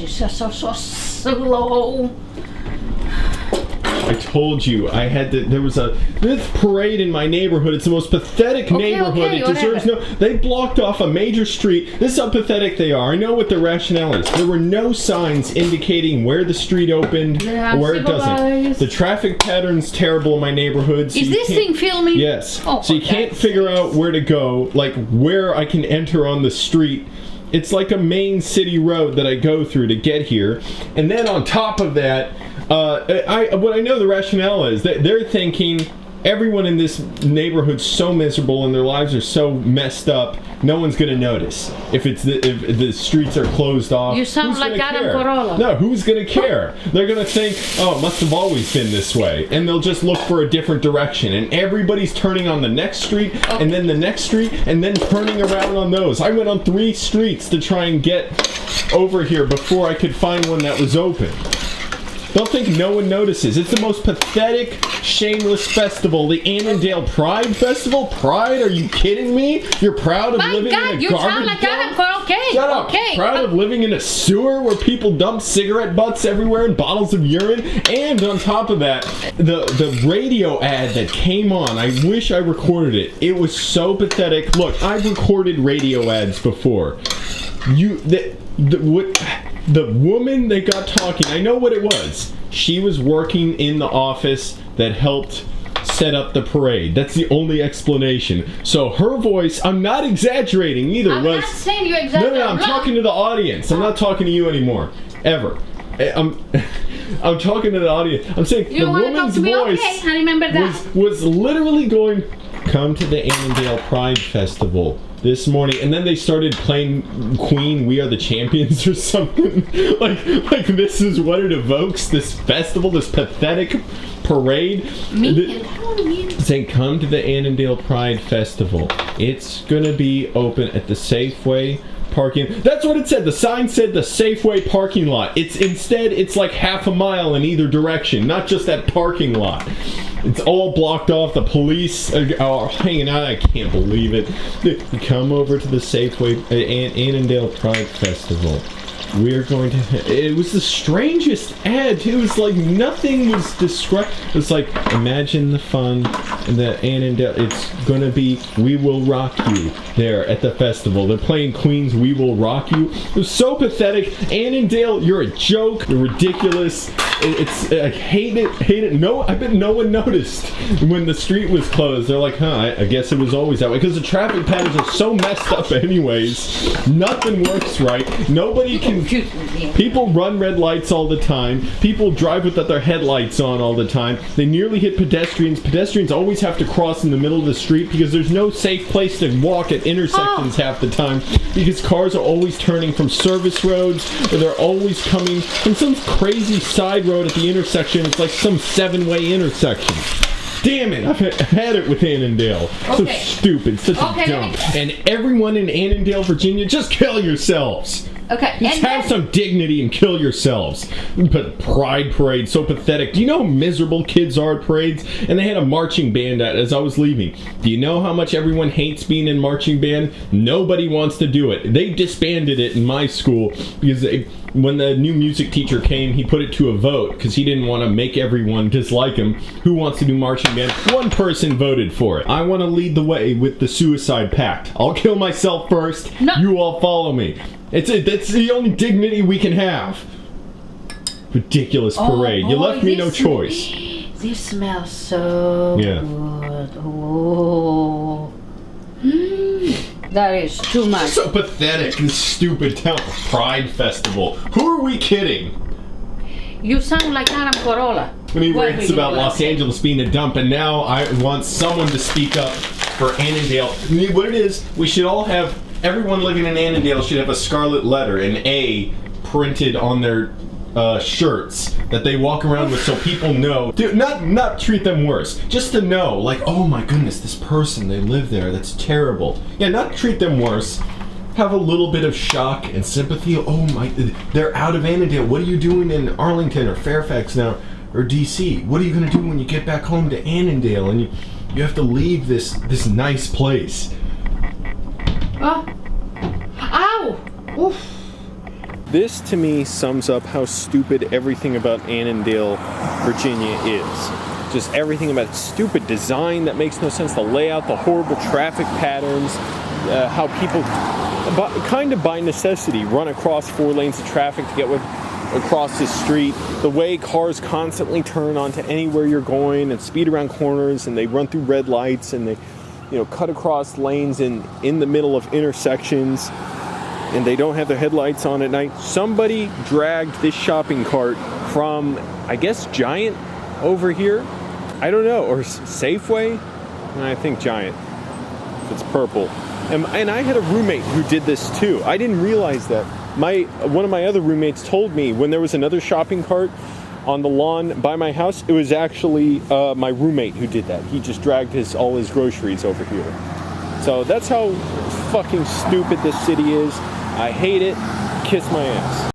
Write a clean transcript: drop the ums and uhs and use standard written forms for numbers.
it's just so slow. I told you I had to. There was this parade in my neighborhood. It's the most pathetic neighborhood. It deserves no. They blocked off a major street. This is how pathetic they are. I know what the rationale is. There were no signs indicating where the street opened or where it doesn't. The traffic pattern's terrible in my neighborhood. So is this thing filming? Yes. So you can't figure out where to go, like where I can enter on the street. It's like a main city road that I go through to get here, and then on top of that. What I know the rationale is that they're thinking everyone in this neighborhood's so miserable and their lives are so messed up, no one's gonna notice if the streets are closed off. You sound like Adam Carolla. No, who's gonna care? They're gonna think, oh, it must have always been this way, and they'll just look for a different direction. And everybody's turning on the next street, and then the next street, and then turning around on those. I went on 3 streets to try and get over here before I could find one that was open. Don't think no one notices. It's the most pathetic, shameless festival. The Annandale Pride Festival? Pride? Are you kidding me? You're proud of living in a garbage dump? Sound like Adam. Okay. Shut up. Okay. Proud of living in a sewer where people dump cigarette butts everywhere and bottles of urine? And on top of that, the radio ad that came on, I wish I recorded it. It was so pathetic. Look, I've recorded radio ads before. The woman that got talking, I know what it was. She was working in the office that helped set up the parade. That's the only explanation. So her voice, I'm not exaggerating either. I'm not saying you exaggerating. No, I'm talking to the audience. I'm not talking to you anymore. Ever. I'm talking to the audience. I'm saying the woman's voice I remember that. was literally going, come to the Annandale Pride Festival this morning, and then they started playing Queen, We Are the Champions or something. like this is what it evokes, this festival, this pathetic parade. Saying, come to the Annandale Pride Festival. It's gonna be open at the Safeway parking. That's what it said. The sign said the Safeway parking lot. It's like half a mile in either direction, not just that parking lot. It's all blocked off. The police are hanging out. I can't believe it. Come over to the Safeway Annandale Pride Festival. We're going to... It was the strangest ad. It was like nothing was described. It was like, imagine the fun and the Annandale. It's going to be We Will Rock You there at the festival. They're playing Queen's We Will Rock You. It was so pathetic. Annandale, you're a joke. You're ridiculous. I hate it. No, I bet no one noticed when the street was closed. They're like, I guess it was always that way. Because the traffic patterns are so messed up anyways. Nothing works right. Nobody can... People run red lights all the time. People drive without their headlights on all the time. They nearly hit pedestrians. Pedestrians always have to cross in the middle of the street because there's no safe place to walk at intersections half the time, because cars are always turning from service roads, or they're always coming from some crazy side road at the intersection. It's like some 7-way intersection. Damn it, I've had it with Annandale. So stupid, such a dump. And everyone in Annandale, Virginia, just kill yourselves. Okay. Just have some dignity and kill yourselves. But Pride Parade, so pathetic. Do you know how miserable kids are at parades? And they had a marching band as I was leaving. Do you know how much everyone hates being in marching band? Nobody wants to do it. They disbanded it in my school because when the new music teacher came, he put it to a vote because he didn't want to make everyone dislike him. Who wants to do marching band? One person voted for it. I want to lead the way with the suicide pact. I'll kill myself first. No. You all follow me. That's the only dignity we can have. Ridiculous parade. You left me no choice. This smells so good. Oh. That is too much. So pathetic and stupid town Pride Festival. Who are we kidding? You sound like Adam Carolla. When he rants about Los Angeles being a dump, and now I want someone to speak up for Annandale. What it is, we should all have... Everyone living in Annandale should have a scarlet letter, an A, printed on their shirts that they walk around with, so people know. Dude, not treat them worse, just to know, like, oh my goodness, this person, they live there. That's terrible. Yeah, not treat them worse. Have a little bit of shock and sympathy. Oh my, they're out of Annandale. What are you doing in Arlington or Fairfax now, or DC? What are you gonna do when you get back home to Annandale and you have to leave this nice place? Oh. Ow! Oof. This to me sums up how stupid everything about Annandale, Virginia is. Just everything about stupid design that makes no sense, the layout, the horrible traffic patterns, how people, kind of by necessity, run across 4 lanes of traffic to get across the street, the way cars constantly turn onto anywhere you're going and speed around corners, and they run through red lights, and they, cut across lanes in the middle of intersections, and they don't have their headlights on at night. Somebody dragged this shopping cart from, I guess, Giant over here. I don't know, or Safeway? I think Giant. It's purple. And I had a roommate who did this too. I didn't realize that. One of my other roommates told me when there was another shopping cart on the lawn by my house, it was actually my roommate who did that. He just dragged all his groceries over here. So that's how fucking stupid this city is. I hate it. Kiss my ass.